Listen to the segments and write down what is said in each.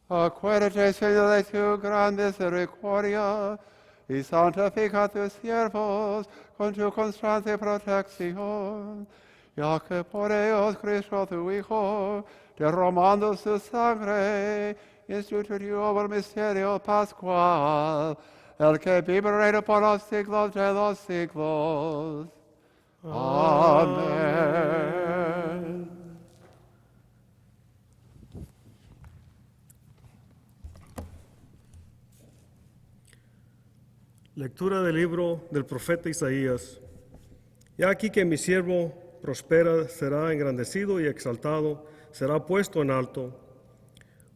Acuérdate, Señor, de tu gran misericordia y santifica a tus siervos con tu constante protección, ya que por ellos Cristo tu Hijo, derramando su sangre, instituyó el misterio pascual, el que vive y reina por los siglos de los siglos. Amén. Lectura del libro del profeta Isaías. He aquí que mi siervo prospera, será engrandecido y exaltado, será puesto en alto.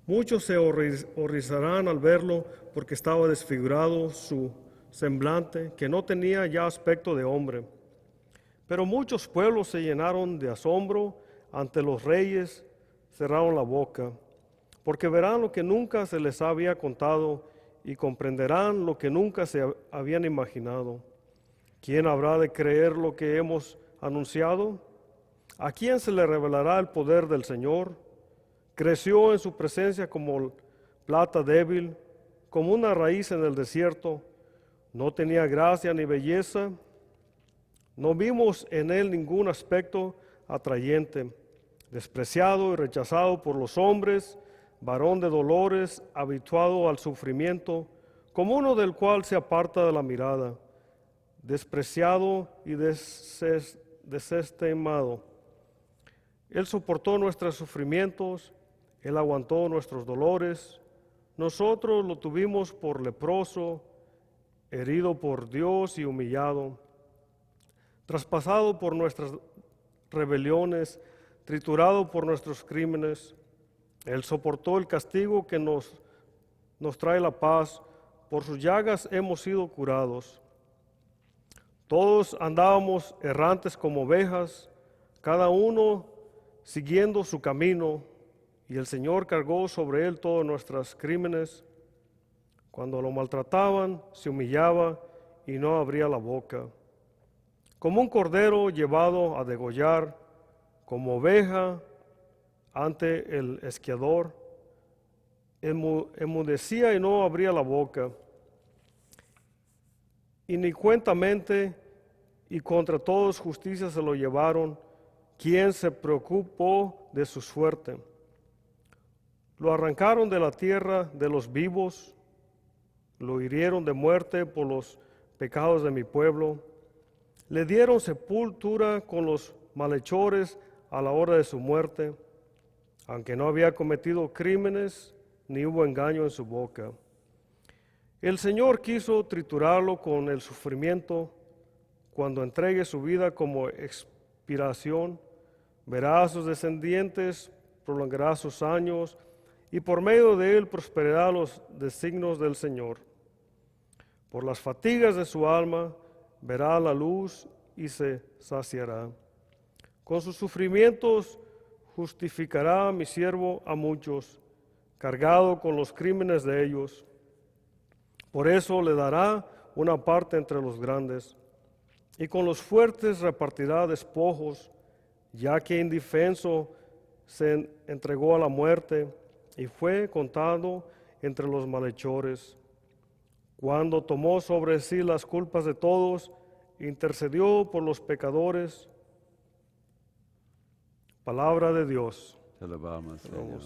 Muchos se horrorizarán al verlo, porque estaba desfigurado su semblante, que no tenía ya aspecto de hombre. Pero muchos pueblos se llenaron de asombro ante los reyes, cerraron la boca, porque verán lo que nunca se les había contado y comprenderán lo que nunca se habían imaginado. ¿Quién habrá de creer lo que hemos anunciado? ¿A quién se le revelará el poder del Señor? Creció en su presencia como plata débil, como una raíz en el desierto. No tenía gracia ni belleza. No vimos en él ningún aspecto atrayente. Despreciado y rechazado por los hombres, varón de dolores, habituado al sufrimiento, como uno del cual se aparta de la mirada, despreciado y desestimado. Él soportó nuestros sufrimientos, Él aguantó nuestros dolores. Nosotros lo tuvimos por leproso, herido por Dios y humillado, traspasado por nuestras rebeliones, triturado por nuestros crímenes. Él soportó el castigo que nos trae la paz. Por sus llagas hemos sido curados. Todos andábamos errantes como ovejas, cada uno siguiendo su camino, y el Señor cargó sobre él todos nuestros crímenes. Cuando lo maltrataban, se humillaba y no abría la boca. Como un cordero llevado a degollar, como oveja ante el esquiador, enmudecía y no abría la boca. Inicuamente y contra todos justicia se lo llevaron. ¿Quién se preocupó de su suerte? Lo arrancaron de la tierra de los vivos, lo hirieron de muerte por los pecados de mi pueblo. Le dieron sepultura con los malhechores a la hora de su muerte, aunque no había cometido crímenes ni hubo engaño en su boca. El Señor quiso triturarlo con el sufrimiento. Cuando entregue su vida como expiración, verá a sus descendientes, prolongará sus años, y por medio de él prosperará los designios del Señor. Por las fatigas de su alma verá la luz y se saciará. Con sus sufrimientos justificará a mi siervo a muchos, cargado con los crímenes de ellos. Por eso le dará una parte entre los grandes, y con los fuertes repartirá despojos, ya que indefenso se entregó a la muerte y fue contado entre los malhechores. Cuando tomó sobre sí las culpas de todos, intercedió por los pecadores. Palabra de Dios. Te alabamos, Señor.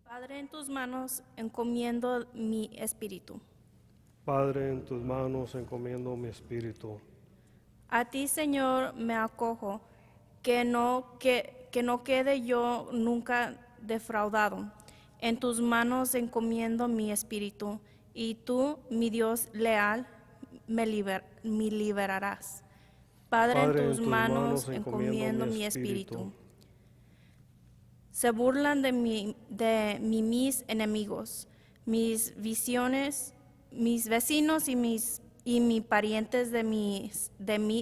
Padre, en tus manos encomiendo mi espíritu. Padre, en tus manos encomiendo mi espíritu. A ti, Señor, me acojo, que no quede yo nunca defraudado. En tus manos encomiendo mi espíritu, y tú, mi Dios leal, me liberarás. Padre, en tus manos encomiendo mi espíritu. Se burlan de mí mis enemigos, mis vecinos y mis parientes de mí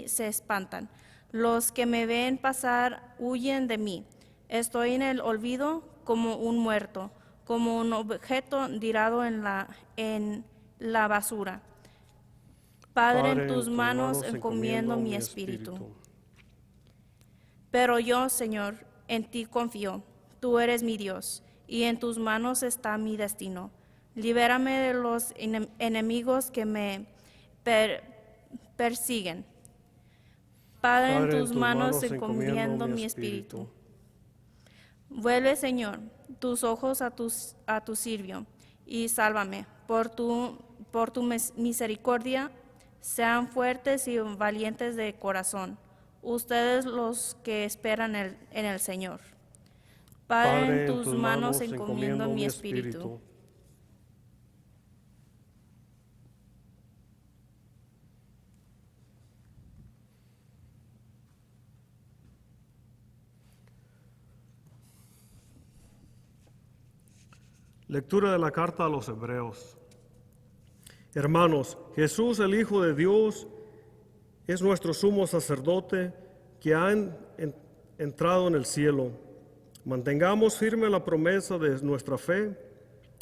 se espantan. Los que me ven pasar huyen de mí. Estoy en el olvido como un muerto, como un objeto tirado en la basura. Padre, en tus manos encomiendo mi espíritu. Pero yo, Señor, en ti confío. Tú eres mi Dios, y en tus manos está mi destino. Libérame de los enemigos que me persiguen. Padre, en tus manos encomiendo mi espíritu. Vuelve, Señor, tus ojos a tu siervo, y sálvame. Por tu misericordia, sean fuertes y valientes de corazón, ustedes los que esperan en el Señor. Padre, en tus manos encomiendo mi espíritu. Lectura de la carta a los Hebreos. Hermanos, Jesús, el Hijo de Dios, es nuestro sumo sacerdote que ha entrado en el cielo. Mantengamos firme la promesa de nuestra fe.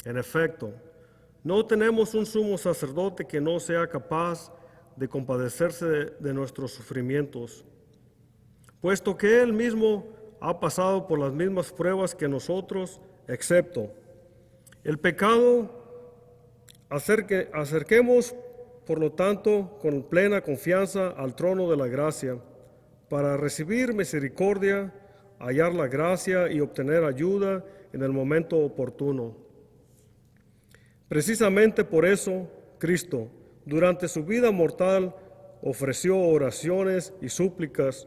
En efecto, no tenemos un sumo sacerdote que no sea capaz de compadecerse de nuestros sufrimientos, puesto que Él mismo ha pasado por las mismas pruebas que nosotros, excepto el pecado. Acerquemos, por lo tanto, con plena confianza al trono de la gracia, para recibir misericordia, hallar la gracia y obtener ayuda en el momento oportuno. Precisamente por eso, Cristo, durante su vida mortal, ofreció oraciones y súplicas,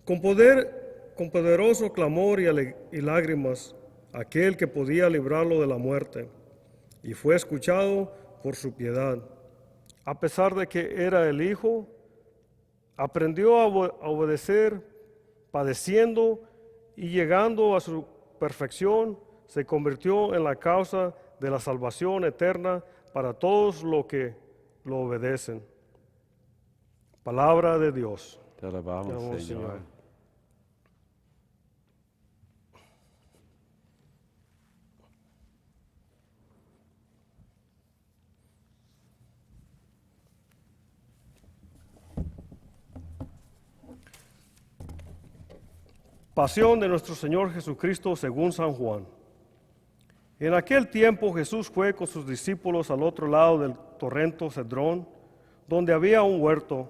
con poderoso clamor y lágrimas, a aquel que podía librarlo de la muerte, y fue escuchado por su piedad. A pesar de que era el Hijo, aprendió a obedecer, padeciendo y llegando a su perfección, se convirtió en la causa de la salvación eterna para todos los que lo obedecen. Palabra de Dios. Te alabamos, Te alabamos, Señor. Señor. Pasión de nuestro Señor Jesucristo según San Juan. En aquel tiempo Jesús fue con sus discípulos al otro lado del torrente Cedrón, donde había un huerto,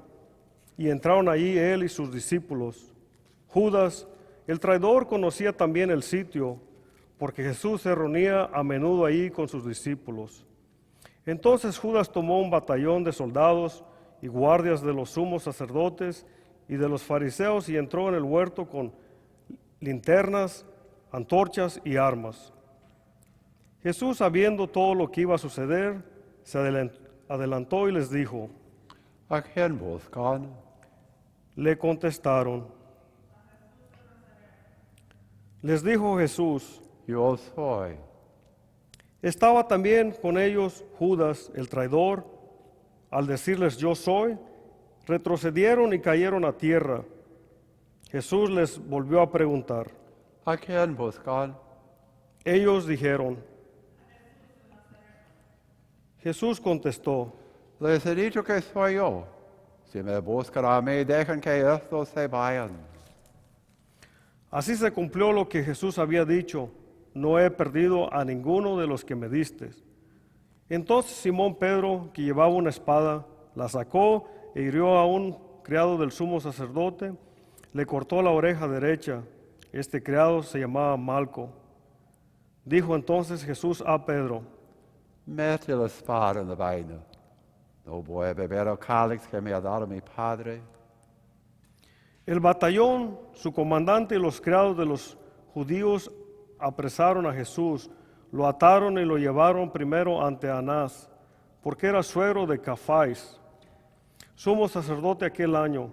y entraron allí él y sus discípulos. Judas, el traidor, conocía también el sitio, porque Jesús se reunía a menudo allí con sus discípulos. Entonces Judas tomó un batallón de soldados y guardias de los sumos sacerdotes y de los fariseos y entró en el huerto con linternas, antorchas y armas. Jesús, sabiendo todo lo que iba a suceder, se adelantó y les dijo. ¿A quién buscan? Le contestaron. Les dijo Jesús. Yo soy. Estaba también con ellos Judas, el traidor. Al decirles yo soy, retrocedieron y cayeron a tierra. Jesús les volvió a preguntar. ¿A quién buscan? Ellos dijeron. Jesús contestó. Les he dicho que soy yo. Si me buscan a mí, dejen que estos se vayan. Así se cumplió lo que Jesús había dicho. No he perdido a ninguno de los que me diste. Entonces Simón Pedro, que llevaba una espada, la sacó e hirió a un criado del sumo sacerdote, le cortó la oreja derecha. Este criado se llamaba Malco. Dijo entonces Jesús a Pedro. Mete la espada en la vaina. No voy a beber el cáliz que me ha dado mi Padre. El batallón, su comandante y los criados de los judíos apresaron a Jesús, lo ataron y lo llevaron primero ante Anás, porque era suegro de Caifás, sumo sacerdote aquel año.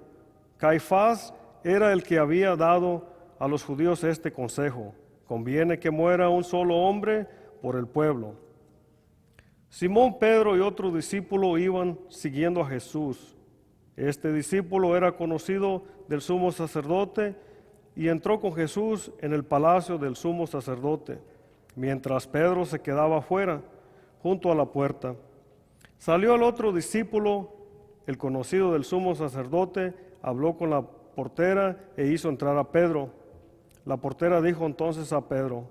Caifás era el que había dado a los judíos este consejo: conviene que muera un solo hombre por el pueblo. Simón Pedro y otro discípulo iban siguiendo a Jesús. Este discípulo era conocido del sumo sacerdote y entró con Jesús en el palacio del sumo sacerdote, mientras Pedro se quedaba afuera, junto a la puerta. Salió el otro discípulo, el conocido del sumo sacerdote, habló con la portera e hizo entrar a Pedro. La portera dijo entonces a Pedro,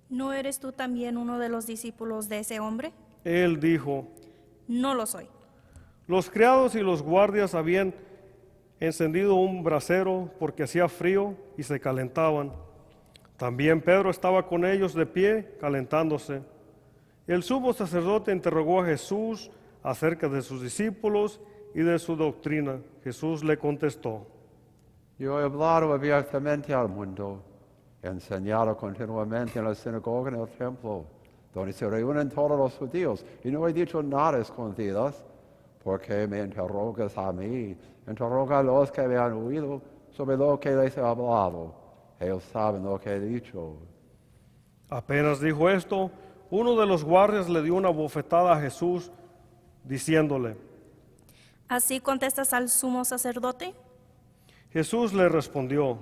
¿No eres tú también uno de los discípulos de ese hombre? él dijo, No lo soy. los criados y los guardias habían encendido un brasero porque hacía frío y se calentaban. También Pedro estaba con ellos de pie, calentándose. El sumo sacerdote interrogó a Jesús acerca de sus discípulos y de su doctrina. Jesús le contestó, Yo he hablado abiertamente al mundo, he enseñado continuamente en la sinagoga y en el templo, donde se reúnen todos los judíos, y no he dicho nada a escondidas. ¿Por qué me interrogas a mí? Interroga a los que me han oído sobre lo que les he hablado. Ellos saben lo que he dicho. apenas dijo esto, uno de los guardias le dio una bofetada a Jesús, diciéndole, ¿Así contestas al sumo sacerdote? Jesús le respondió,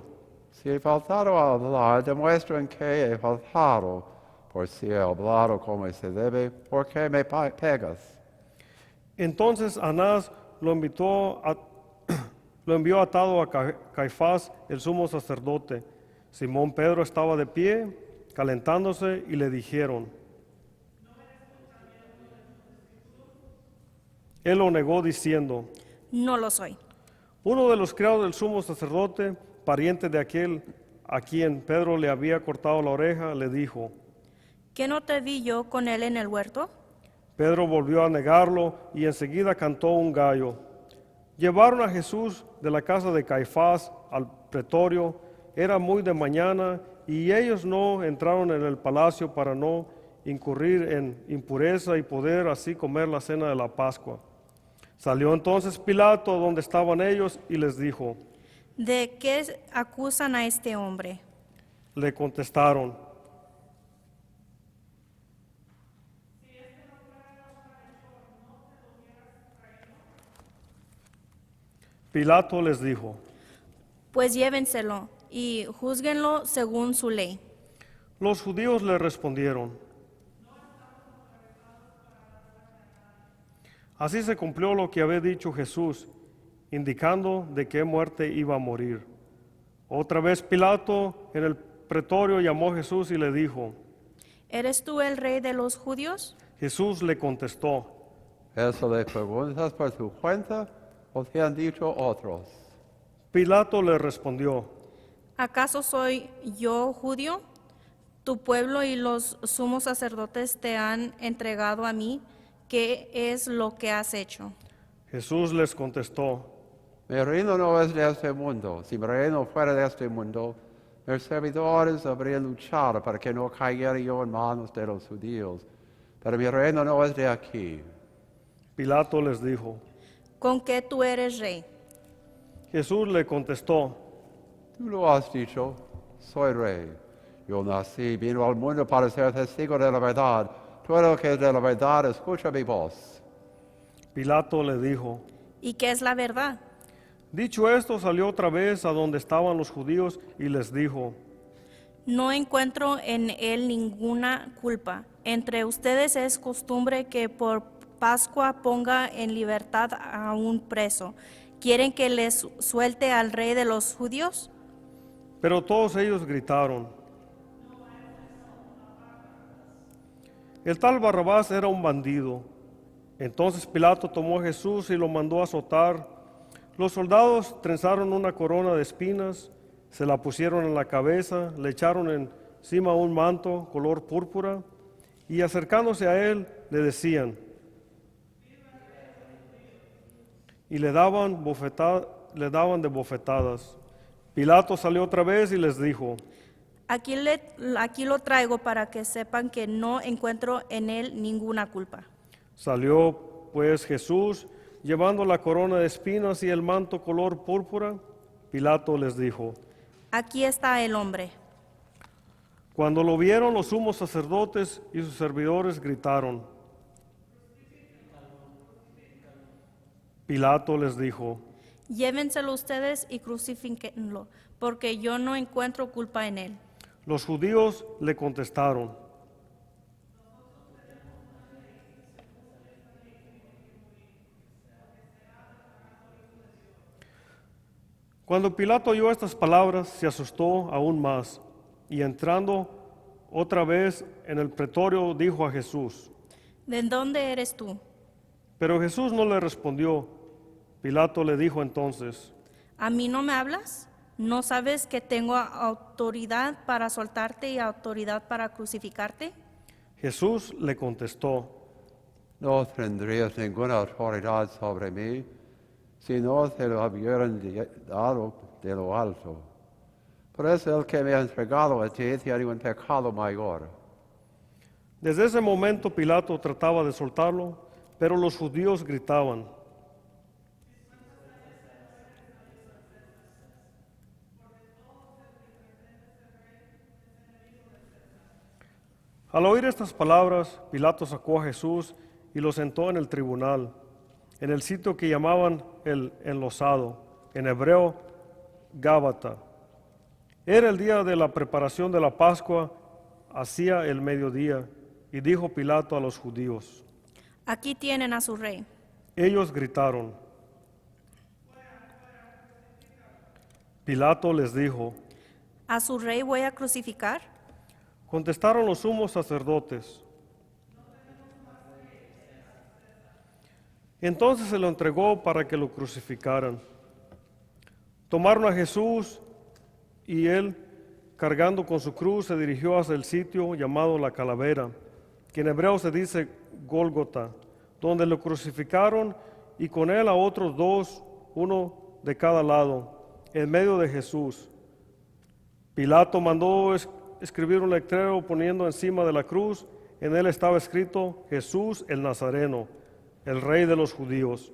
Si he faltado a hablar, demuestren que he faltado. Por si he hablado como se debe, ¿por qué me pegas? entonces Anás lo envió atado a Caifás, el sumo sacerdote. Simón Pedro estaba de pie, calentándose, y le dijeron. Él lo negó diciendo, No lo soy. uno de los criados del sumo sacerdote, pariente de aquel a quien Pedro le había cortado la oreja, le dijo, ¿Que no te vi yo con él en el huerto? Pedro volvió a negarlo y enseguida cantó un gallo. Llevaron a Jesús de la casa de Caifás al pretorio. Era muy de mañana y ellos no entraron en el palacio para no incurrir en impureza y poder así comer la cena de la Pascua. Salió entonces Pilato donde estaban ellos y les dijo, ¿De qué acusan a este hombre? le contestaron, Pilato les dijo, Pues llévenselo y júzguenlo según su ley. los judíos le respondieron, así se cumplió lo que había dicho Jesús, indicando de qué muerte iba a morir. Otra vez Pilato en el pretorio llamó a Jesús y le dijo, ¿Eres tú el rey de los judíos? Jesús le contestó, ¿Eso le preguntas por tu cuenta o te han dicho otros? Pilato le respondió, ¿Acaso soy yo judío? Tu pueblo y los sumos sacerdotes te han entregado a mí. ¿Qué es lo que has hecho? Jesús les contestó, Mi reino no es de este mundo. Si mi reino fuera de este mundo, mis servidores habrían luchado para que no cayera yo en manos de los judíos. Pero mi reino no es de aquí. Pilato les dijo, ¿Con qué tú eres rey? Jesús le contestó, Tú lo has dicho, soy rey. Yo nací, vino al mundo para ser testigo de la verdad. Todo lo que es de la verdad, escucha mi voz. Pilato le dijo, ¿Y qué es la verdad? dicho esto salió otra vez a donde estaban los judíos y les dijo, No encuentro en él ninguna culpa. Entre ustedes es costumbre que por Pascua ponga en libertad a un preso. ¿Quieren que les suelte al rey de los judíos? pero todos ellos gritaron. El tal Barrabás era un bandido. Entonces Pilato tomó a Jesús y lo mandó a azotar. Los soldados trenzaron una corona de espinas, se la pusieron en la cabeza, le echaron encima un manto color púrpura y acercándose a él le decían, y le daban de bofetadas. Pilato salió otra vez y les dijo, Aquí lo traigo para que sepan que no encuentro en él ninguna culpa. Salió pues Jesús llevando la corona de espinas y el manto color púrpura. Pilato les dijo, Aquí está el hombre. cuando lo vieron los sumos sacerdotes y sus servidores gritaron. Pilato les dijo, Llévenselo ustedes y crucifíquenlo, porque yo no encuentro culpa en él. Los judíos le contestaron: Cuando Pilato oyó estas palabras, se asustó aún más, y entrando otra vez en el pretorio, dijo a Jesús. ¿De dónde eres tú? Pero Jesús no le respondió. Pilato le dijo entonces: ¿A mí no me hablas? ¿No sabes que tengo autoridad para soltarte y autoridad para crucificarte? Jesús le contestó: No tendrías ninguna autoridad sobre mí si no te lo hubieran dado de lo alto. Por eso el que me ha entregado a ti tiene un pecado mayor. Desde ese momento Pilato trataba de soltarlo, pero los judíos gritaban: Al oír estas palabras, Pilato sacó a Jesús y lo sentó en el tribunal, en el sitio que llamaban el enlosado, en hebreo Gábata. Era el día de la preparación de la Pascua, hacia el mediodía, y dijo Pilato a los judíos. Aquí tienen a su rey. Ellos gritaron. Pilato les dijo. ¿A su rey voy a crucificar? Contestaron los sumos sacerdotes. Entonces se lo entregó para que lo crucificaran. Tomaron a Jesús y él, cargando con su cruz, se dirigió hacia el sitio llamado la Calavera, que en hebreo se dice Gólgota, donde lo crucificaron y con él a otros dos, uno de cada lado, en medio de Jesús. Pilato mandó escribir un letrero poniendo encima de la cruz, en él estaba escrito Jesús el Nazareno, el rey de los judíos.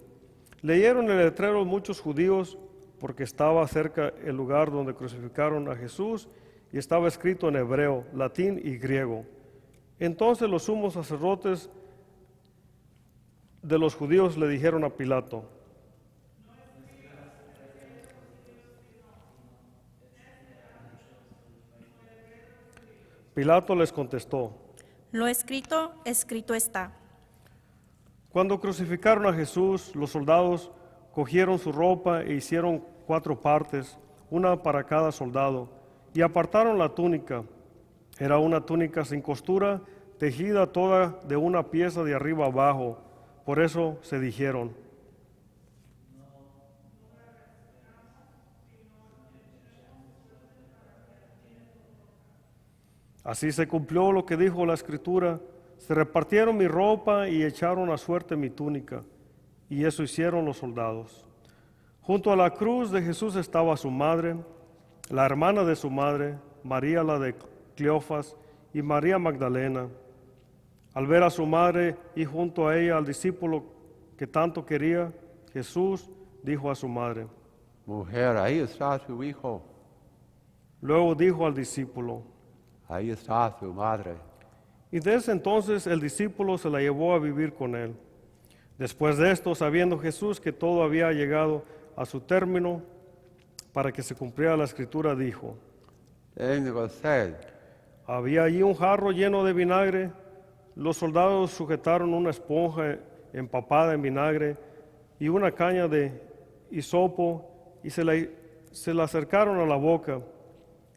Leyeron el letrero muchos judíos porque estaba cerca el lugar donde crucificaron a Jesús y estaba escrito en hebreo, latín y griego. Entonces los sumos sacerdotes de los judíos le dijeron a Pilato: Pilato les contestó: Lo escrito, escrito está. Cuando crucificaron a Jesús, los soldados cogieron su ropa e hicieron 4 partes, una para cada soldado, y apartaron la túnica. Era una túnica sin costura, tejida toda de una pieza de arriba abajo. Por eso se dijeron. Así se cumplió lo que dijo la Escritura: se repartieron mi ropa y echaron a suerte mi túnica. Y eso hicieron los soldados. Junto a la cruz de Jesús estaba su madre, la hermana de su madre, María la de Cleofas y María Magdalena. Al ver a su madre y junto a ella al discípulo que tanto quería, Jesús dijo a su madre. Mujer, ahí está tu hijo, Luego dijo al discípulo. ahí está tu madre. Y desde entonces el discípulo se la llevó a vivir con él. Después de esto, sabiendo Jesús que todo había llegado a su término, para que se cumpliera la escritura, dijo. Tengo sed. Había allí un jarro lleno de vinagre. Los soldados sujetaron una esponja empapada en vinagre y una caña de hisopo y se la acercaron a la boca.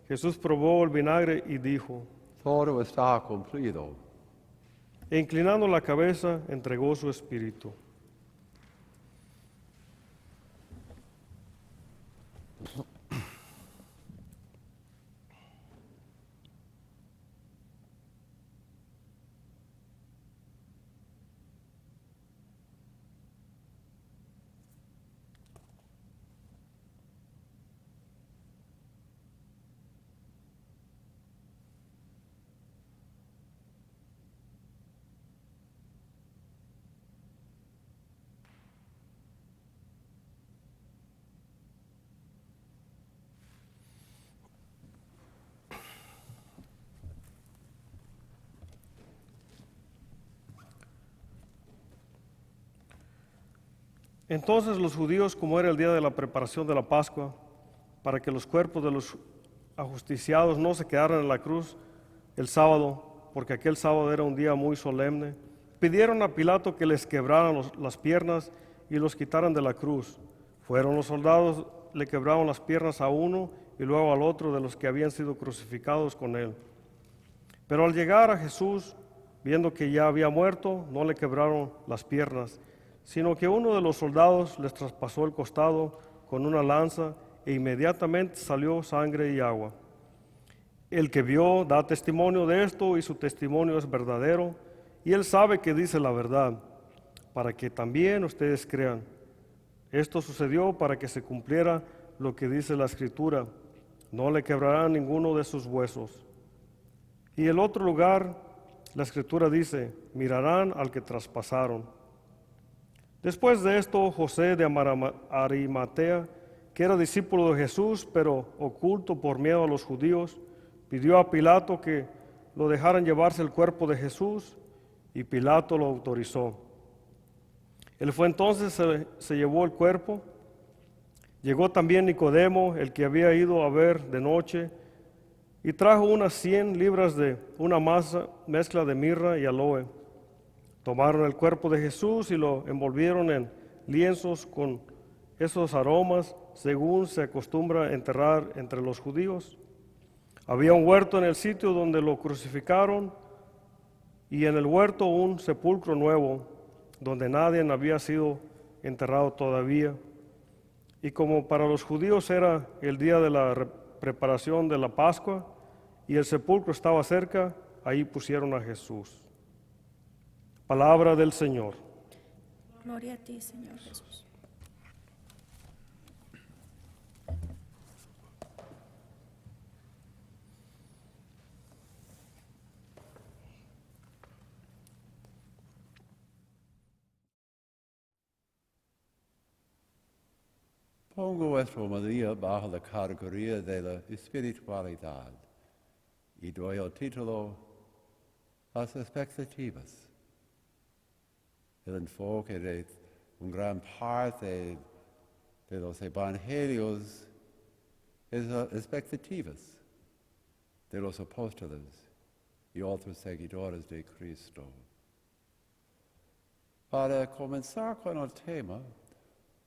Jesús probó el vinagre y dijo. Todo está cumplido. E inclinando la cabeza, entregó su espíritu. Entonces los judíos, como era el día de la preparación de la Pascua, para que los cuerpos de los ajusticiados no se quedaran en la cruz el sábado, porque aquel sábado era un día muy solemne, pidieron a Pilato que les quebraran las piernas y los quitaran de la cruz. Fueron los soldados, le quebraron las piernas a uno y luego al otro de los que habían sido crucificados con él. Pero al llegar a Jesús, viendo que ya había muerto, no le quebraron las piernas, sino que uno de los soldados les traspasó el costado con una lanza e inmediatamente salió sangre y agua. El que vio da testimonio de esto y su testimonio es verdadero, y él sabe que dice la verdad, para que también ustedes crean. Esto sucedió para que se cumpliera lo que dice la Escritura: no le quebrarán ninguno de sus huesos. Y el otro lugar, la Escritura dice: mirarán al que traspasaron. Después de esto, José de Arimatea, que era discípulo de Jesús, pero oculto por miedo a los judíos, pidió a Pilato que lo dejaran llevarse el cuerpo de Jesús, y Pilato lo autorizó. Él fue entonces, se llevó el cuerpo. Llegó también Nicodemo, el que había ido a ver de noche, y trajo unas 100 libras de una mezcla de mirra y aloe. Tomaron el cuerpo de Jesús y lo envolvieron en lienzos con esos aromas, según se acostumbra enterrar entre los judíos. Había un huerto en el sitio donde lo crucificaron, y en el huerto un sepulcro nuevo, donde nadie había sido enterrado todavía. Y como para los judíos era el día de la preparación de la Pascua, y el sepulcro estaba cerca, ahí pusieron a Jesús. Palabra del Señor. Gloria a ti, Señor Jesús. Pongo vuestra homilía bajo la categoría de la espiritualidad y doy el título Las expectativas. El enfoque de una gran parte de los evangelios es las expectativas de los apóstoles y otros seguidores de Cristo. Para comenzar con el tema,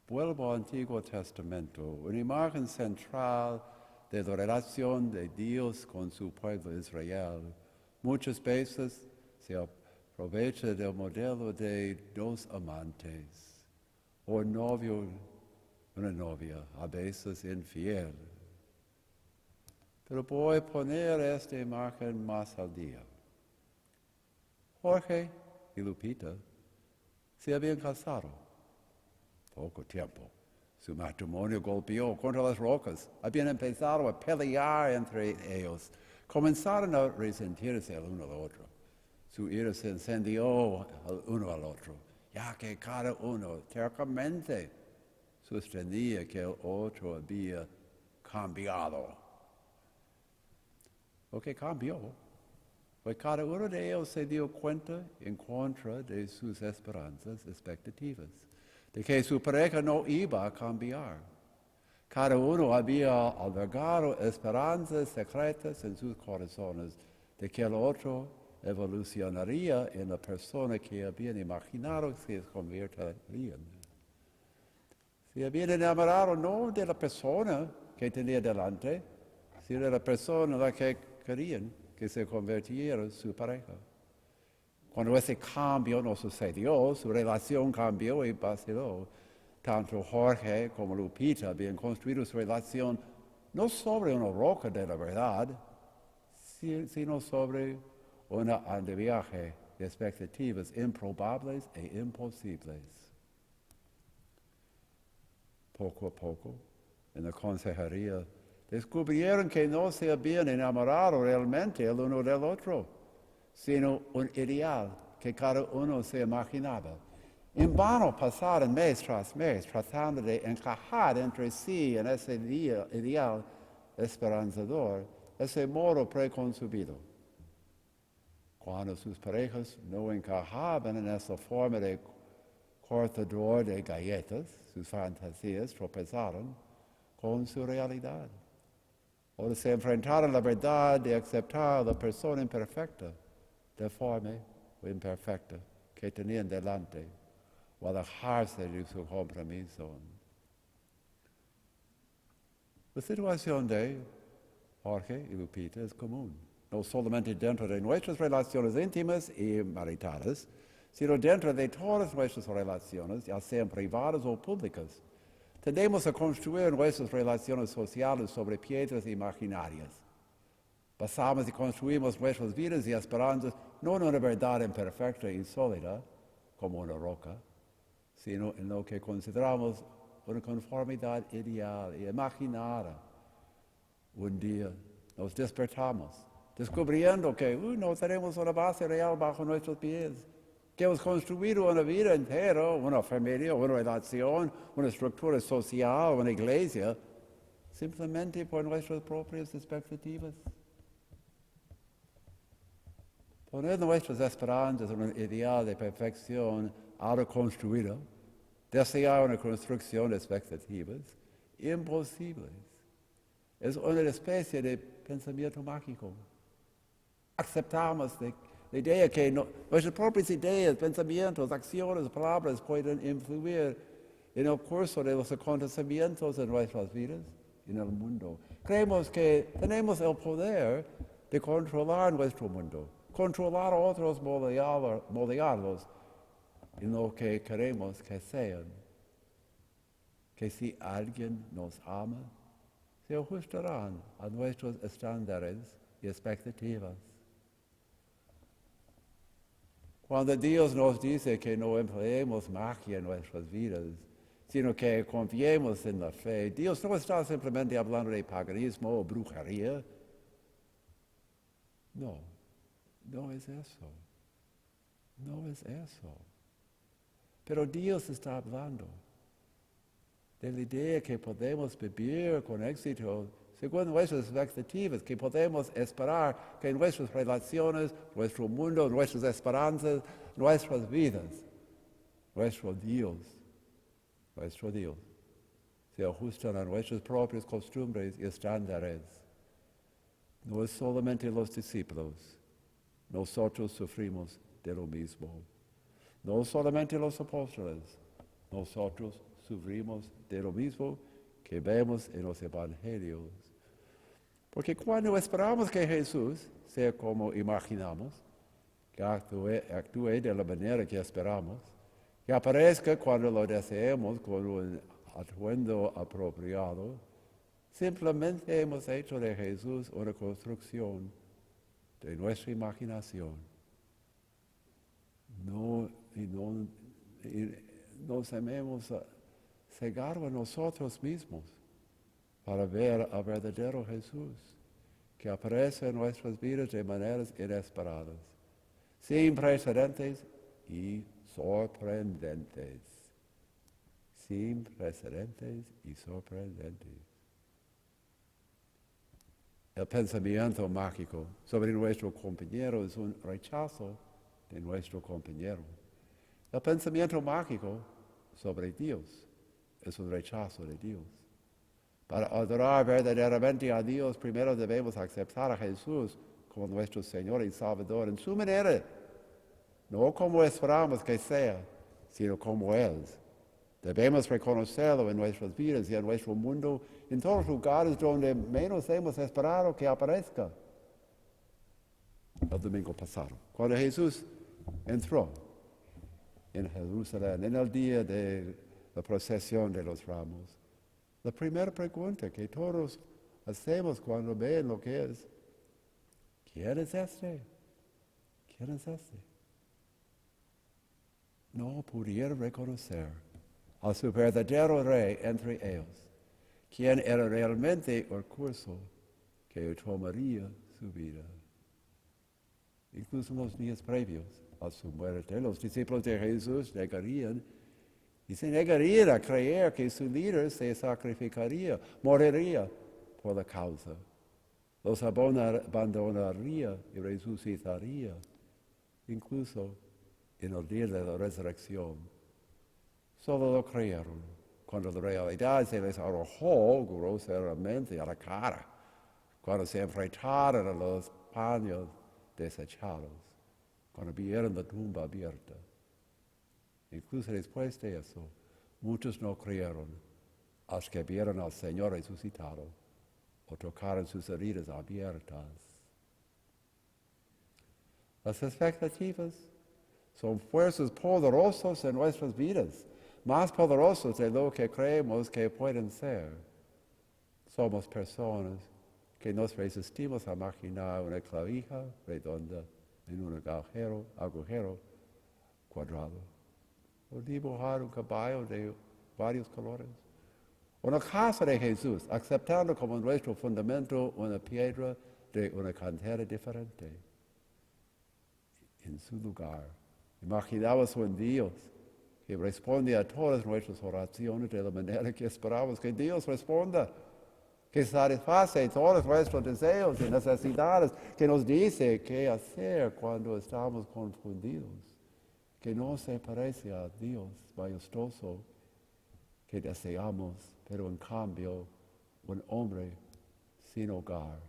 vuelvo al Antiguo Testamento, una imagen central de la relación de Dios con su pueblo Israel. Muchas veces se aprovecha del modelo de dos amantes, o un novio, una novia, a veces infiel. Pero voy a poner esta imagen más al día. Jorge y Lupita se habían casado. Poco tiempo. Su matrimonio golpeó contra las rocas. Habían empezado a pelear entre ellos. Comenzaron a resentirse el uno al otro. Su ira se encendió el uno al otro, ya que cada uno tercamente sostenía que el otro había cambiado. Lo que cambió fue cada uno de ellos se dio cuenta en contra de sus esperanzas, expectativas, de que su pareja no iba a cambiar. Cada uno había albergado esperanzas secretas en sus corazones de que el otro evolucionaría en la persona que habían imaginado que se convertirían. Se habían enamorado no de la persona que tenía delante, sino de la persona a la que querían que se convirtiera su pareja. Cuando ese cambio no sucedió, su relación cambió y vaciló. Tanto Jorge como Lupita habían construido su relación no sobre una roca de la verdad, sino sobre un andamiaje de expectativas improbables e imposibles. Poco a poco, en la consejería, descubrieron que no se habían enamorado realmente el uno del otro, sino un ideal que cada uno se imaginaba. En vano pasaron mes tras mes tratando de encajar entre sí en ese ideal esperanzador, ese modo preconcebido. Cuando sus parejas no encajaban en esa forma de portador de galletas, sus fantasías tropezaron con su realidad. O se enfrentaron a la verdad de aceptar a la persona imperfecta, deforme o imperfecta que tenían delante, o alejarse de su compromiso. La situación de Jorge y Lupita es común, no solamente dentro de nuestras relaciones íntimas y maritales, sino dentro de todas nuestras relaciones, ya sean privadas o públicas. Tendemos a construir nuestras relaciones sociales sobre piedras imaginarias. Basamos y construimos nuestras vidas y esperanzas no en una verdad imperfecta y sólida, como una roca, sino en lo que consideramos una conformidad ideal e imaginada. Un día nos despertamos, descubriendo que no tenemos una base real bajo nuestros pies, que hemos construido una vida entera, una familia, una relación, una estructura social, una iglesia, simplemente por nuestras propias expectativas. Poner nuestras esperanzas en un ideal de perfección autoconstruido, desear una construcción de expectativas imposibles, es una especie de pensamiento mágico. Aceptamos la idea que nuestras propias ideas, pensamientos, acciones, palabras pueden influir en el curso de los acontecimientos en nuestras vidas y en el mundo. Creemos que tenemos el poder de controlar nuestro mundo, controlar a otros, moldearlos en lo que queremos que sean. Que si alguien nos ama, se ajustarán a nuestros estándares y expectativas. Cuando Dios nos dice que no empleemos magia en nuestras vidas, sino que confiemos en la fe, Dios no está simplemente hablando de paganismo o brujería. No, no es eso. No es eso. Pero Dios está hablando de la idea que podemos vivir con éxito según nuestras expectativas, que podemos esperar que nuestras relaciones, nuestro mundo, nuestras esperanzas, nuestras vidas, nuestro Dios, se ajustan a nuestras propias costumbres y estándares. No es solamente los discípulos, nosotros sufrimos de lo mismo. No solamente los apóstoles, nosotros sufrimos de lo mismo que vemos en los evangelios. Porque cuando esperamos que Jesús sea como imaginamos, que actúe de la manera que esperamos, que aparezca cuando lo deseemos con un atuendo apropiado, simplemente hemos hecho de Jesús una construcción de nuestra imaginación. Nos hemos cegado a nosotros mismos para ver al verdadero Jesús que aparece en nuestras vidas de maneras inesperadas, sin precedentes y sorprendentes. Sin precedentes y sorprendentes. El pensamiento mágico sobre nuestro compañero es un rechazo de nuestro compañero. El pensamiento mágico sobre Dios es un rechazo de Dios. Para adorar verdaderamente a Dios, primero debemos aceptar a Jesús como nuestro Señor y Salvador en su manera, no como esperamos que sea, sino como Él. Debemos reconocerlo en nuestras vidas y en nuestro mundo, en todos los lugares donde menos hemos esperado que aparezca. El domingo pasado, cuando Jesús entró en Jerusalén, en el día de la procesión de los ramos, la primera pregunta que todos hacemos cuando ven lo que es, ¿quién es este? ¿Quién es este? No pudieron reconocer a su verdadero rey entre ellos, quien era realmente el curso que tomaría su vida. Incluso en los días previos a su muerte, los discípulos de Jesús negarían y se negarían a creer que su líder se sacrificaría, moriría por la causa. Los abandonaría y resucitaría, incluso en el día de la resurrección. Solo lo creyeron, cuando la realidad se les arrojó groseramente a la cara, cuando se enfrentaron a los paños desechados, cuando vieron la tumba abierta. Incluso después de eso, muchos no creyeron hasta que vieron al Señor resucitado o tocaron sus heridas abiertas. Las expectativas son fuerzas poderosas en nuestras vidas, más poderosas de lo que creemos que pueden ser. Somos personas que nos resistimos a imaginar una clavija redonda en un agujero cuadrado, o dibujar un caballo de varios colores. O la casa de Jesús, aceptando como nuestro fundamento una piedra de una cantera diferente. En su lugar, imaginamos un Dios que responde a todas nuestras oraciones de la manera que esperamos que Dios responda, que satisface todos nuestros deseos y necesidades, que nos dice qué hacer cuando estamos confundidos, que no se parece a Dios majestuoso que deseamos, pero en cambio un hombre sin hogar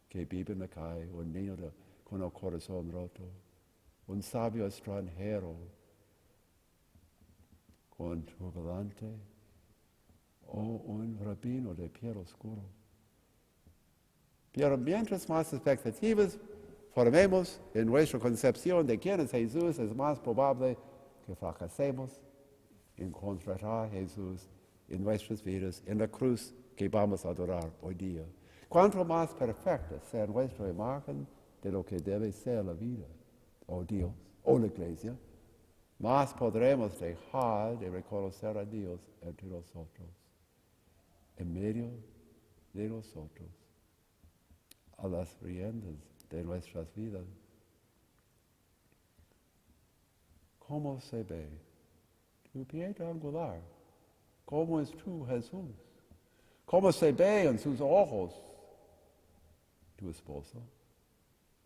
que vive en la calle, un niño con el corazón roto, un sabio extranjero con turbulente, o un rabino de piel oscuro. Pero mientras más expectativas formemos en nuestra concepción de quién es Jesús, es más probable que fracasemos en encontrar a Jesús en nuestras vidas, en la cruz que vamos a adorar hoy día. Cuanto más perfecta sea nuestra imagen de lo que debe ser la vida, o Dios, o la iglesia, más podremos dejar de reconocer a Dios entre nosotros, en medio de nosotros, a las riendas de nuestras vidas. ¿Cómo se ve tu piedra angular? ¿Cómo es tú, Jesús? ¿Cómo se ve en sus ojos tu esposo,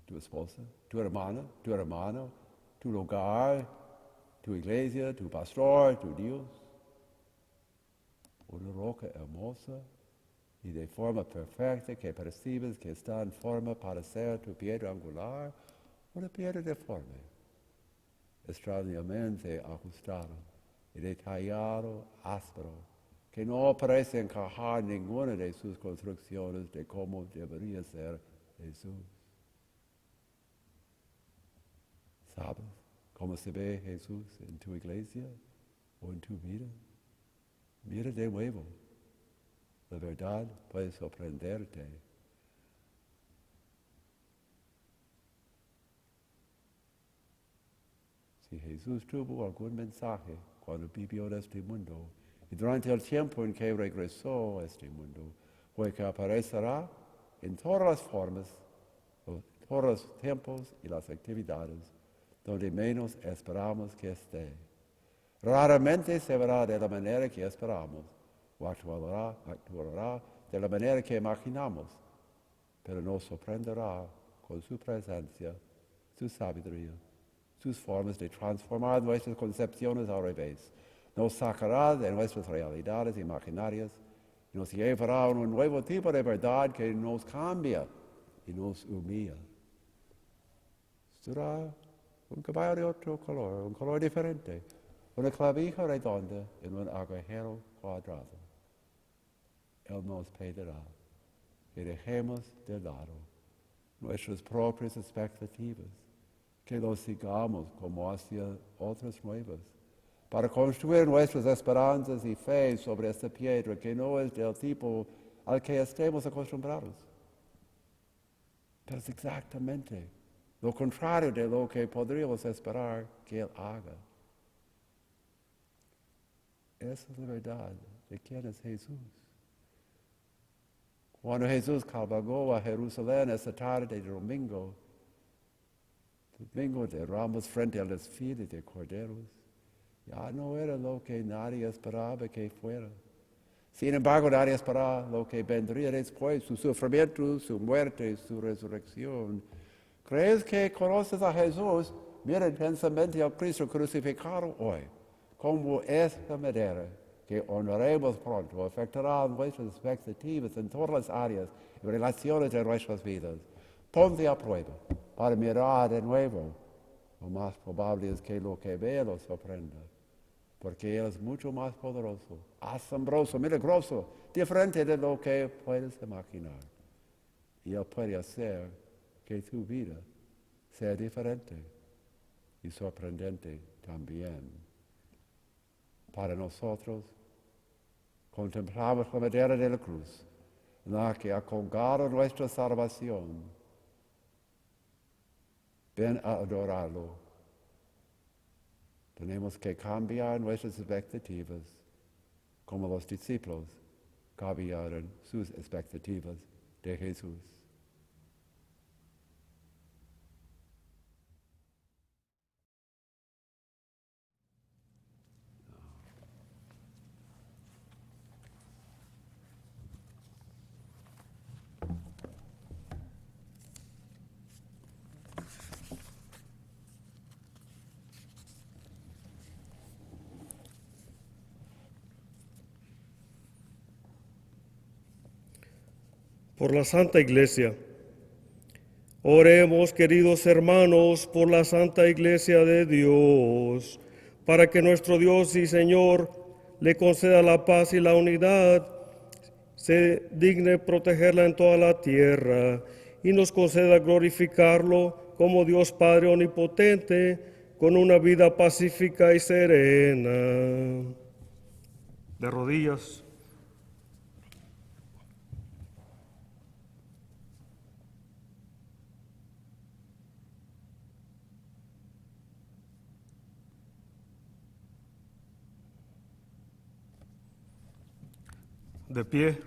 tu esposa, tu hermana, tu hermano, tu lugar, tu iglesia, tu pastor, tu Dios? Una roca hermosa y de forma perfecta que percibes que está en forma para ser tu piedra angular, una piedra deforme, extrañamente ajustada y detallado, áspero, que no parece encajar ninguna de sus construcciones de cómo debería ser Jesús. ¿Sabes cómo se ve Jesús en tu iglesia o en tu vida? Mira de nuevo. La verdad puede sorprenderte. Si Jesús tuvo algún mensaje cuando vivió en este mundo y durante el tiempo en que regresó a este mundo, fue que aparecerá en todas las formas, todos los tiempos y las actividades donde menos esperamos que esté. Raramente se verá de la manera que esperamos o actuará de la manera que imaginamos, pero nos sorprenderá con su presencia, su sabiduría, sus formas de transformar nuestras concepciones al revés. Nos sacará de nuestras realidades imaginarias y nos llevará a un nuevo tipo de verdad que nos cambia y nos humilla. Será un caballo de otro color, un color diferente, una clavija redonda en un agujero cuadrado. Él nos pedirá que dejemos de lado nuestras propias expectativas, que los sigamos como hacia otras nuevas, para construir nuestras esperanzas y fe sobre esta piedra que no es del tipo al que estemos acostumbrados. Pero es exactamente lo contrario de lo que podríamos esperar que Él haga. Esa es la verdad de quién es Jesús. Cuando Jesús cabalgó a Jerusalén esa tarde de domingo de Ramos frente al desfile de corderos, ya no era lo que nadie esperaba que fuera. Sin embargo, nadie esperaba lo que vendría después, su sufrimiento, su muerte, su resurrección. ¿Crees que conoces a Jesús? Mira intensamente al Cristo crucificado hoy. como esta madera que honraremos pronto afectará nuestras expectativas en todas las áreas y relaciones de nuestras vidas. Ponte a prueba para mirar de nuevo. Lo más probable es que lo que vea lo sorprenda, porque Él es mucho más poderoso, asombroso, milagroso, diferente de lo que puedes imaginar. Y Él puede hacer que tu vida sea diferente y sorprendente también. Para nosotros, contemplamos la madera de la cruz, en la que ha colgado nuestra salvación. Ven a adorarlo. Tenemos que cambiar nuestras expectativas, como los discípulos cambiaron sus expectativas de Jesús. Por la Santa Iglesia. Oremos, queridos hermanos, por la Santa Iglesia de Dios, para que nuestro Dios y Señor le conceda la paz y la unidad, se digne protegerla en toda la tierra y nos conceda glorificarlo como Dios Padre Omnipotente, con una vida pacífica y serena. De rodillas. De pie.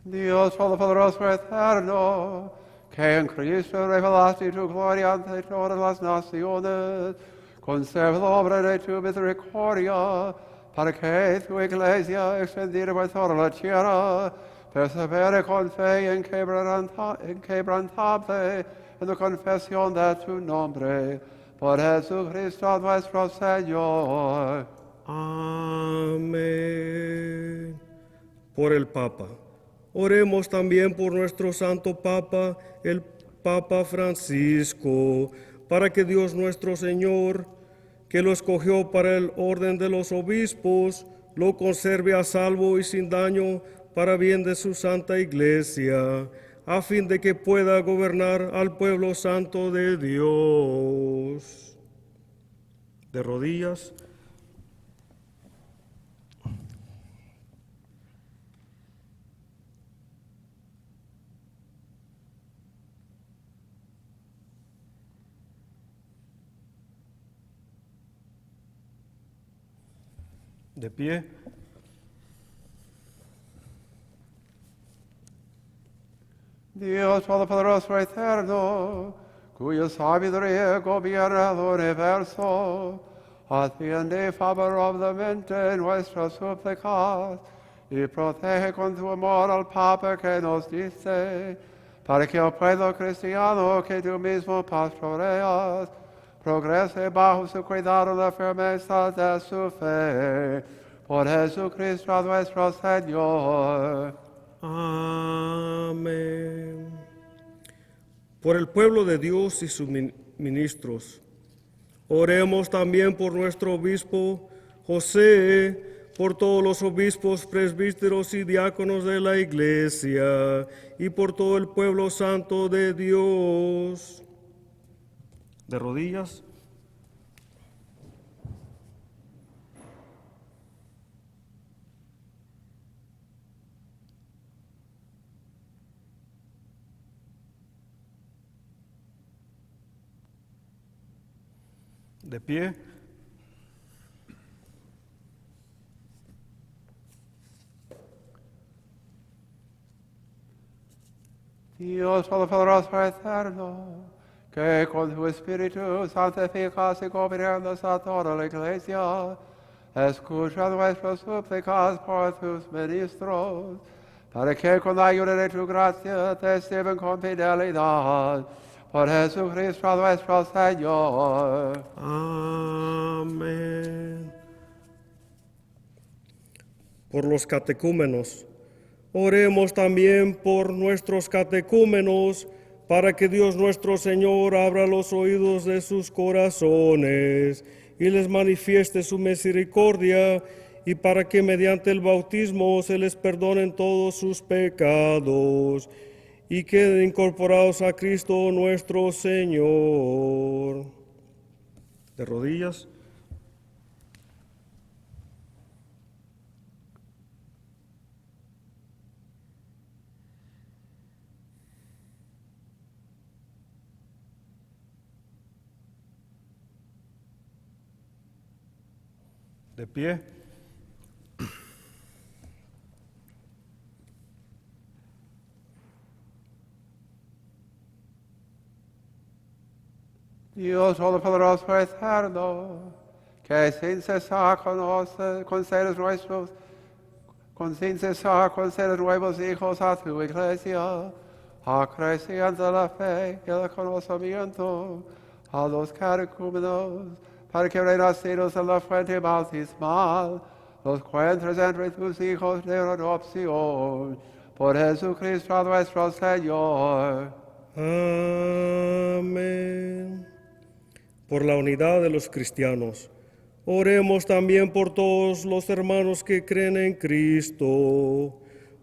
Dios Todopoderoso eterno, que en Cristo revelaste tu gloria ante todas las naciones, conserva la obra de tu misericordia, para que tu iglesia, extendida por toda la tierra, persevere con fe inquebrantable en la confesión de tu nombre, por Jesucristo nuestro Señor. Amén. Por el Papa. Oremos también por nuestro Santo Papa, el Papa Francisco, para que Dios nuestro Señor, que lo escogió para el orden de los obispos, lo conserve a salvo y sin daño para bien de su Santa Iglesia, a fin de que pueda gobernar al pueblo santo de Dios. De rodillas. De pie. Dios Todopoderoso eterno, cuya sabiduría gobierna el universo, atiende favorablemente nuestras súplicas y protege con tu amor al Papa que nos diste, para que el pueblo cristiano que tú mismo pastoreas progrese bajo su cuidado en la firmeza de su fe. Por Jesucristo nuestro Señor. Amén. Por el pueblo de Dios y sus ministros. Oremos también por nuestro obispo José, por todos los obispos, presbíteros y diáconos de la Iglesia, y por todo el pueblo santo de Dios. De rodillas. De pie. Dios Todopoderoso eterno, que con tu Espíritu santificas y gobiernas a toda la Iglesia, Escucha nuestras súplicas por tus ministros, para que con la ayuda de tu gracia te sirvan con fidelidad. Por Jesucristo nuestro Señor. Amén. Por los catecúmenos. Oremos también por nuestros catecúmenos, para que Dios nuestro Señor abra los oídos de sus corazones y les manifieste su misericordia, y para que mediante el bautismo se les perdonen todos sus pecados y queden incorporados a Cristo nuestro Señor. De rodillas. De pie. Dios Todopoderoso eterno, que sin cesar concedes nuevos hijos a tu iglesia, acreciendo la fe y el conocimiento a los catecúmenos, para que renacidos en la fuente bautismal, los encuentres entre tus hijos de adopción, por Jesucristo nuestro Señor. Amén. Por la unidad de los cristianos. Oremos también por todos los hermanos que creen en Cristo,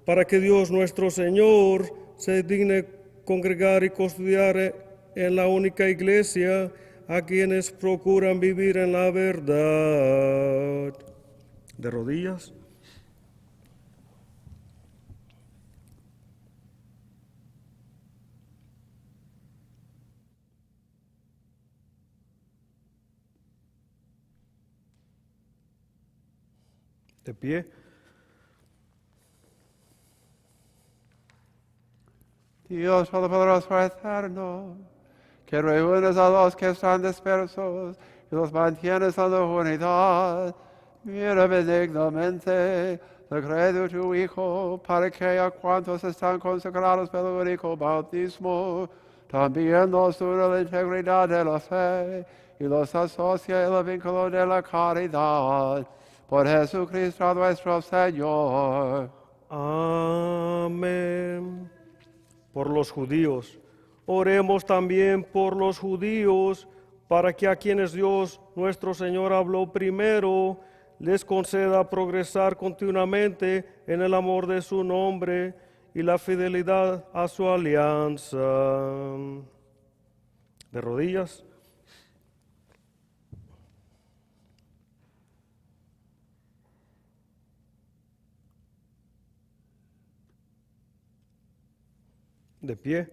para que Dios nuestro Señor se digne congregar y custodiar en la única iglesia a quienes procuran vivir en la verdad. De rodillas. De pie. Dios Todopoderoso eterno, que reúnes a los que están dispersos y los mantienes en la unidad, mira benignamente la credo de tu Hijo, para que a cuantos están consagrados por el único bautismo, también los une la integridad de la fe y los asocia en el vínculo de la caridad. Por Jesucristo nuestro Señor. Amén. Por los judíos. Oremos también por los judíos, para que a quienes Dios nuestro Señor habló primero, les conceda progresar continuamente en el amor de su nombre y la fidelidad a su alianza. De rodillas. De pie.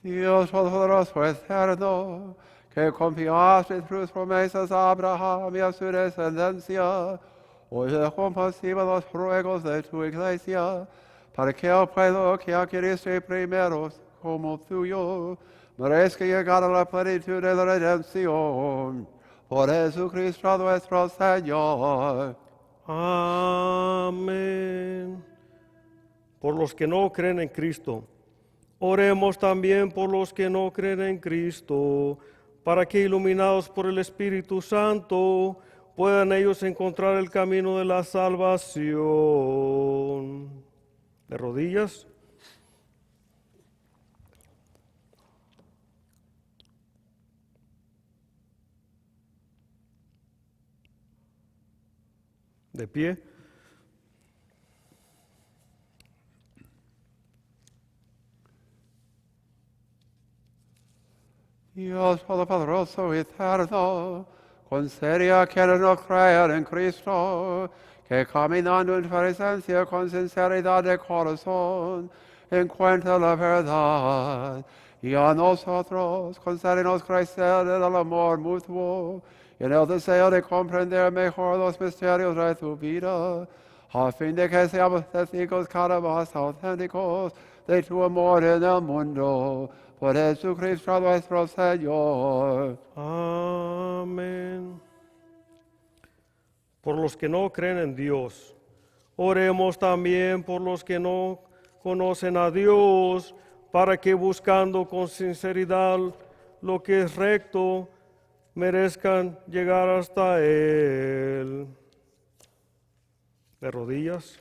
Dios Todopoderoso eterno, que confiaste tus promesas a Abraham y a su descendencia, oye compasiva los ruegos de tu iglesia, para que el pueblo que adquiriste primero como tuyo, merezca llegar a la plenitud de la redención. Por Jesucristo nuestro Señor. Amén. Por los que no creen en Cristo. Oremos también por los que no creen en Cristo, para que iluminados por el Espíritu Santo puedan ellos encontrar el camino de la salvación. De rodillas. De pie. Dios Todopoderoso y eterno, concede a quienes no crean en Cristo, que caminando en tu presencia con sinceridad de corazón, encuentren la verdad. Y a nosotros, concédenos crecer en el amor mutuo y en el deseo de comprender mejor los misterios de tu vida, a fin de que seamos testigos cada más auténticos de tu amor en el mundo. Por Jesucristo nuestro Señor. Amén. Por los que no creen en Dios, oremos también por los que no conocen a Dios, para que buscando con sinceridad lo que es recto, merezcan llegar hasta Él. De rodillas.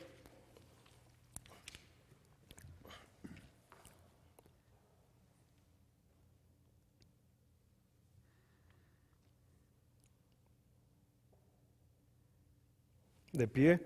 De pie.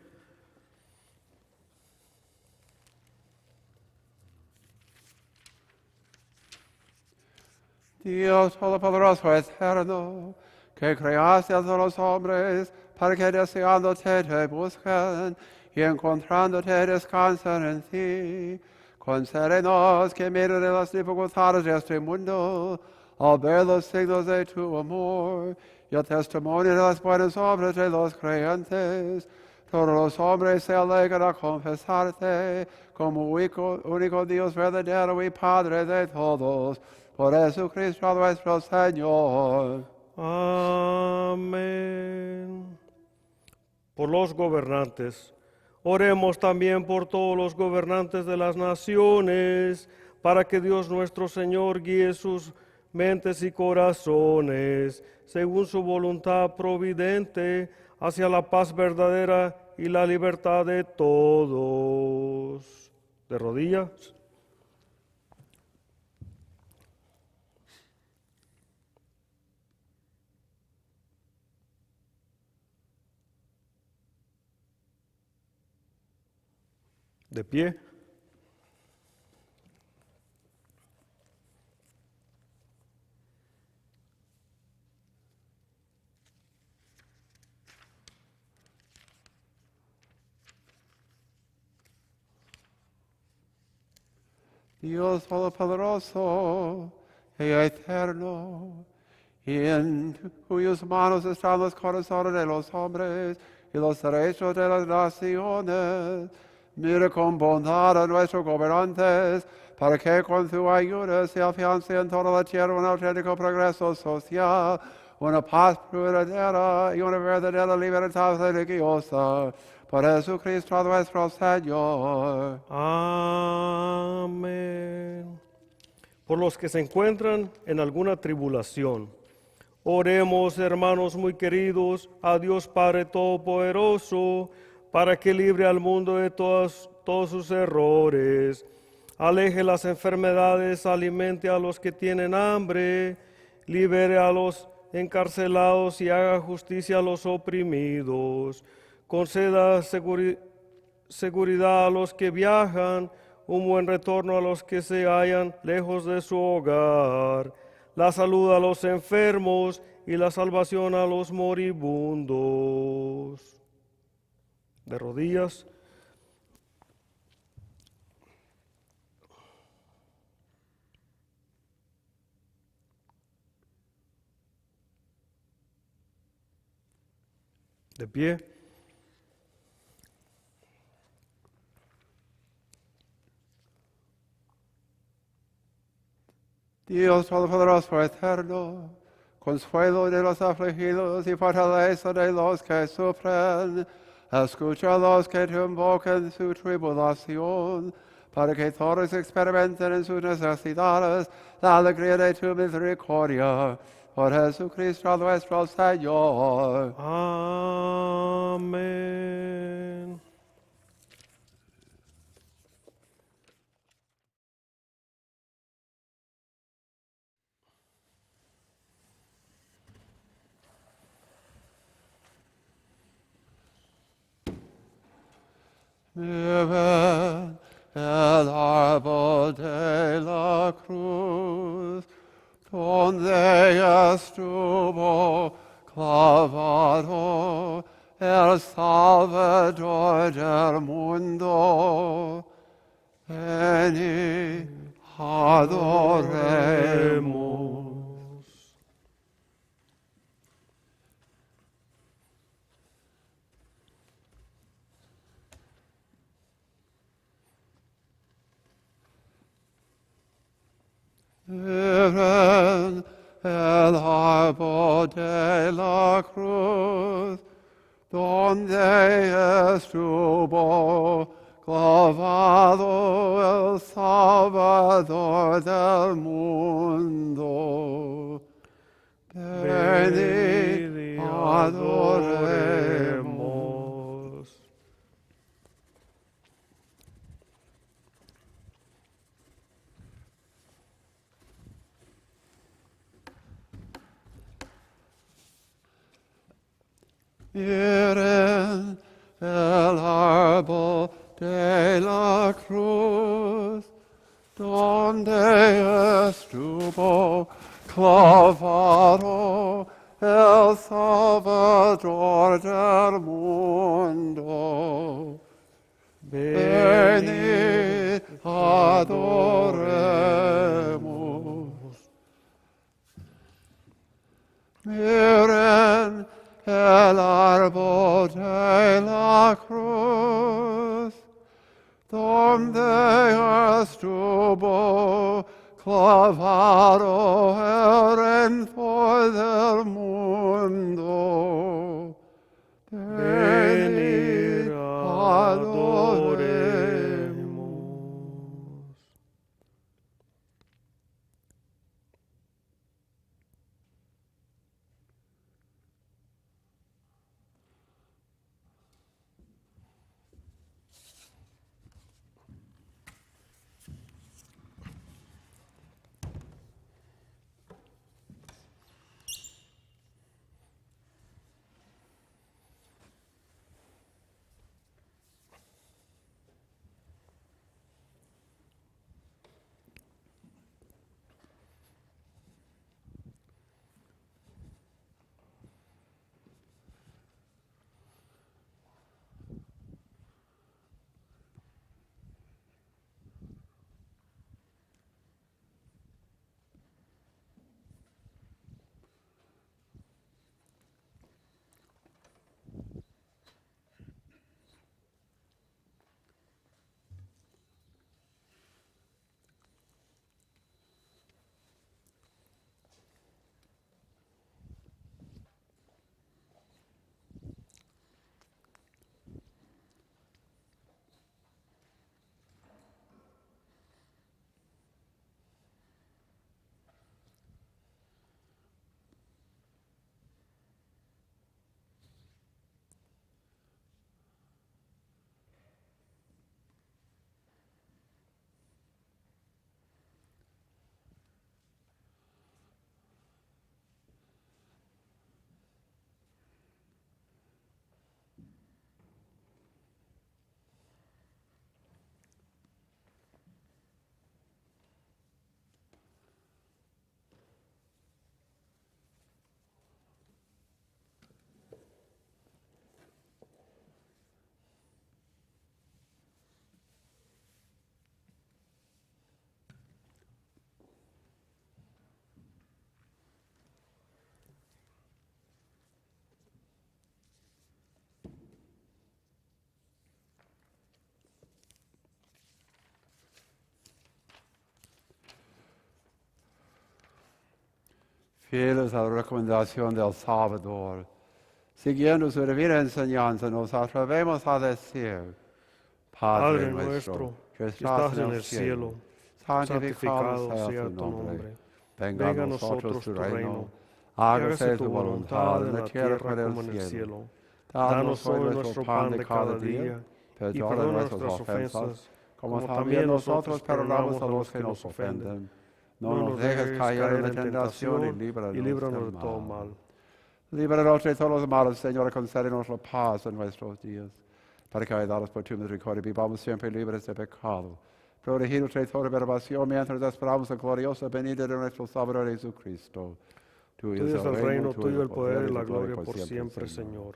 Dios Todopoderoso eterno, que creaste a todos los hombres para que deseándote te busquen y encontrándote descansen en ti. Concédenos que en medio de las dificultades de este mundo, al ver los signos de tu amor y el testimonio de las buenas obras de los creyentes, todos los hombres se alegran a confesarte como único Dios verdadero y Padre de todos. Por Jesucristo nuestro Señor. Amén. Por los gobernantes. Oremos también por todos los gobernantes de las naciones, para que Dios nuestro Señor guíe sus mentes y corazones, según su voluntad providente, hacia la paz verdadera y la libertad de todos. De rodillas. De pie. Dios Todopoderoso y eterno, y en cuyas manos están los corazones de los hombres y los derechos de las naciones, mira con bondad a nuestros gobernantes, para que con tu ayuda se afiance en toda la tierra un auténtico progreso social, una paz duradera y una verdadera libertad religiosa. Por Jesucristo nuestro Señor. Amén. Por los que se encuentran en alguna tribulación, oremos, hermanos muy queridos, a Dios Padre Todopoderoso, para que libre al mundo de todos sus errores, aleje las enfermedades, alimente a los que tienen hambre, libere a los encarcelados y haga justicia a los oprimidos, conceda seguridad a los que viajan, un buen retorno a los que se hallan lejos de su hogar, la salud a los enfermos y la salvación a los moribundos. De rodillas. De pie. Dios Todopoderoso eterno, consuelo de los afligidos y fortaleza de los que sufren, escucha a los que te invocan su tribulación, para que todos experimenten en sus necesidades la alegría de tu misericordia. Por Jesucristo nuestro Señor. Amén. Miren el árbol de la cruz, donde estuvo clavado el Salvador del mundo. Venid, adoremos. Miren el árbol de la cruz, donde estuvo clavado el Salvador del mundo. Venid, Venid y adoremos. adoremos. Miren el árbol de la cruz, donde estuvo clavado el Salvador del mundo. Venid, adoremos. Miren el árbol de la cruz, donde estuvo clavado el Redentor del mundo. Venid, adoremos. adoremos. Fieles a la recomendación del Salvador, siguiendo su divina enseñanza, nos atrevemos a decir, Padre nuestro, que estás en el cielo, santificado sea tu nombre. Venga a nosotros tu reino. Hágase tu voluntad en la tierra como en el cielo. Danos hoy nuestro pan de cada día y perdona nuestras ofensas, como también nosotros perdonamos a los que nos ofenden. No nos dejes caer en la tentación y líbranos de todo mal. Líbranos de todos los males, Señor, concédenos la paz en nuestros días, para que, ayudados por tu misericordia, vivamos siempre libres de pecado, protegidos de toda perversión, mientras esperamos la gloriosa venida de nuestro Salvador Jesucristo. Tuyo es el reino, tuyo el poder y la gloria por siempre, Señor.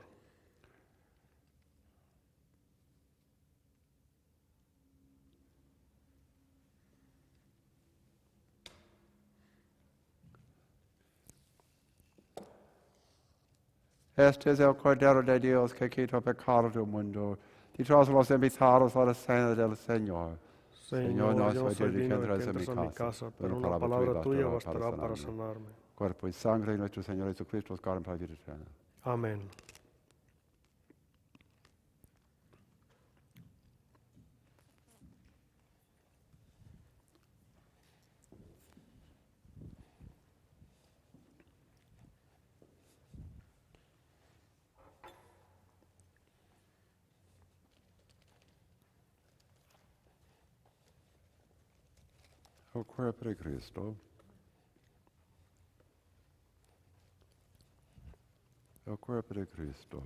Este es el Cordero de Dios que quita el pecado del mundo. Dichosos los invitados a la cena del Señor. Señor, yo nuestro, no soy di que digno de que entres entres en mi casa, pero una palabra palabra tuya bastará bastará para sanarme. sanarme. Cuerpo y sangre de nuestro Señor Jesucristo, os carne para vida eterna. Amén. El cuerpo de Cristo. El cuerpo de Cristo.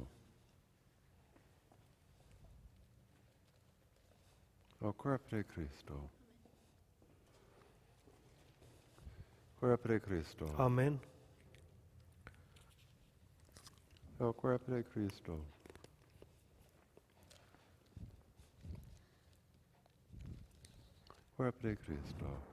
El cuerpo de Cristo. Cuerpo de Cristo. Amén. El cuerpo de Cristo. Cuerpo de Cristo.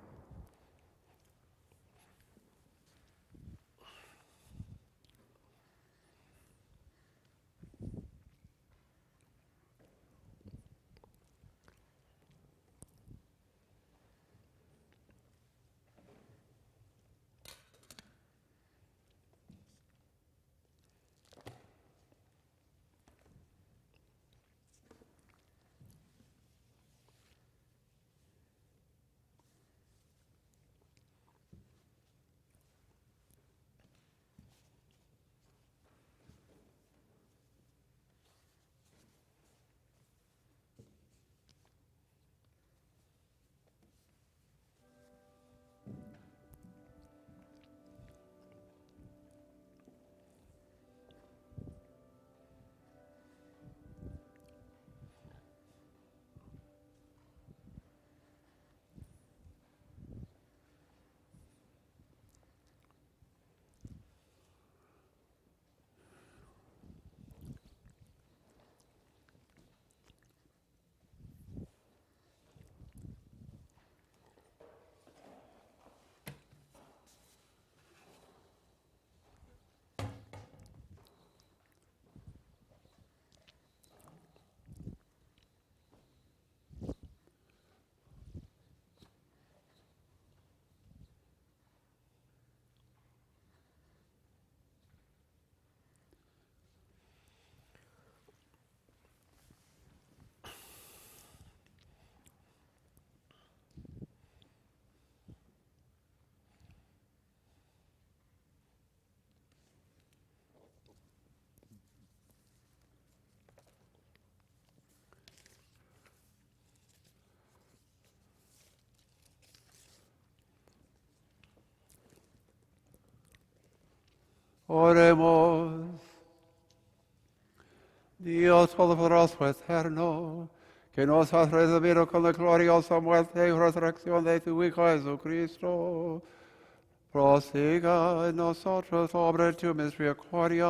Oremos. Dios Todopoderoso eterno, que nos has redimido con la gloriosa muerte y resurrección de tu Hijo Jesucristo, prosiga en nosotros obra de tu misericordia.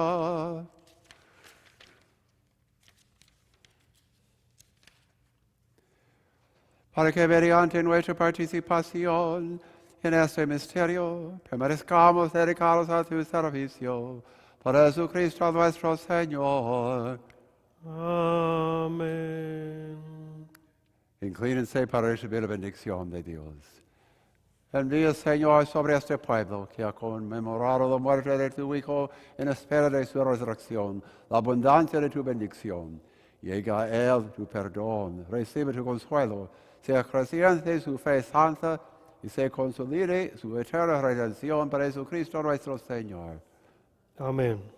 Para que mediante nuestra participación en este misterio permanezcamos dedicados a tu servicio. Por Jesucristo nuestro Señor. Amén. Inclínense para recibir la bendición de Dios. Envía, Señor, sobre este pueblo que ha conmemorado la muerte de tu Hijo en espera de su resurrección, la abundancia de tu bendición. Llega a él tu perdón, recibe tu consuelo, sea creciente su fe santa y se consolide su eterna redención por Jesucristo nuestro Señor. Amén.